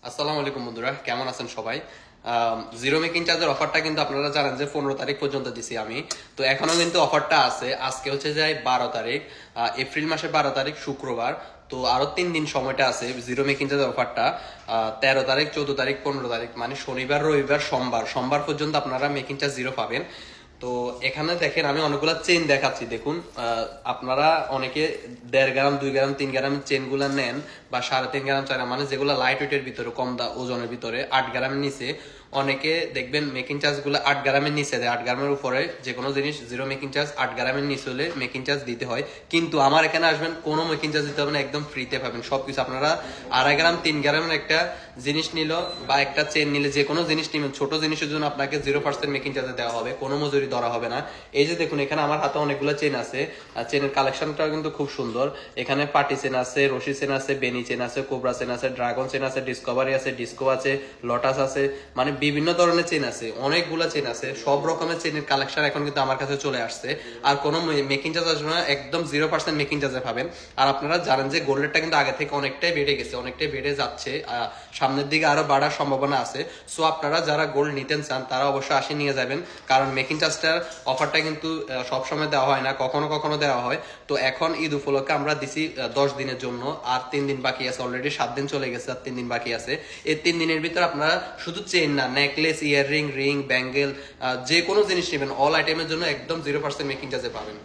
আসসালামু আলাইকুম বন্ধুরা, কেমন আছেন সবাই? জিরো মেকিং চার্জের অফারটা কিন্তু আপনারা জানেন যে 15 তারিখ পর্যন্ত দিছি আমি। তো এখনো কিন্তু অফারটা আছে। আজকে হচ্ছে যে 12 তারিখ, এপ্রিল মাসের 12 তারিখ শুক্রবার। তো আরো 3 দিন সময়টা আছে জিরো মেকিং চার্জের অফারটা। 13 তারিখ, 14 তারিখ, 15 তারিখ, মানে শনিবার, রবিবার, সোমবার সোমবার পর্যন্ত আপনারা মেকিং চার্জ জিরো পাবেন। তো এখানে দেখেন আমি অনেকগুলো চেন দেখাচ্ছি, দেখুন। আপনারা অনেকে 1.5 গ্রাম, 2 গ্রাম, 3 গ্রাম চেন গুলা নেন, বা 3.5 গ্রাম, 4 গ্রাম, মানে যেগুলো লাইট ওয়েটের ভিতরে, কম ওজনের ভিতরে, 8 গ্রামের নিচে। অনেকে দেখবেন মেকিং চার্জ গুলো 8 গ্রামের নিচে দেয়, 8 গ্রামের উপরে যে কোনো জিনিস জিরো মেকিং চার্জ 8 গ্রামের নিচে হলে মেকিং চার্জ দিতে হয়। কিন্তু আমার এখানে আসবেন, কোনো মেকিং চার্জ দিতে হবে না, একদম ফ্রিতে পাবেন সবকিছু। আপনারা 2.5 গ্রাম, 3 গ্রামের একটা জিনিস নিল বা একটা চেন নিলে, যে কোনো জিনিস নিবেন, ছোট জিনিসের জন্য আপনাকে 0% মেকিং চার্জে দেওয়া হবে, কোনো মজুরি ধরা হবে না। এই যে দেখুন, এখানে আমার হাতে অনেকগুলো চেন আছে, আর চেনের কালেকশনটা কিন্তু খুব সুন্দর। এখানে পার্টি চেন আছে, রশি চেন আছে, বেনি চেন আছে, কোবরা চেন আছে, ড্রাগন চেন আছে, ডিসকভারি আছে, ডিস্কো আছে, লটাস আছে, মানে বিভিন্ন ধরনের চেন আছে, অনেকগুলো চেন আছে। সব রকমের চেনের কালেকশন এখন কিন্তু আমার কাছে চলে আসছে। আর কোনো মেকিং চার্জ আসবে না, একদম 0% মেকিং চার্জে পাবেন। আর আপনারা জানেন যে গোল্ডেরটা কিন্তু আগে থেকে অনেকটাই বেড়ে গেছে, অনেকটাই বেড়ে যাচ্ছে, সামনের দিকে আরো বাড়ার সম্ভাবনা আছে। সো আপনারা যারা গোল্ড নিতে চান তারা অবশ্যই আসে নিয়ে যাবেন, কারণ মেকিং চার্জটার অফারটা কিন্তু সবসময় দেওয়া হয় না, কখনো কখনো দেওয়া হয়। তো এখন ঈদ উপলক্ষে আমরা দিছি 10 দিনের জন্য। আর 3 দিন বাকি আছে, অলরেডি 7 দিন চলে গেছে, আর 3 দিন বাকি আছে। এই 3 দিনের ভিতরে আপনারা শুধু চেন না, নেকলেস, ইয়াররিং, রিং, ব্যাঙ্গেল, যে কোনো জিনিস নেবেন, অল আইটেমের জন্য একদম 0% মেকিং চার্জে পাবেন।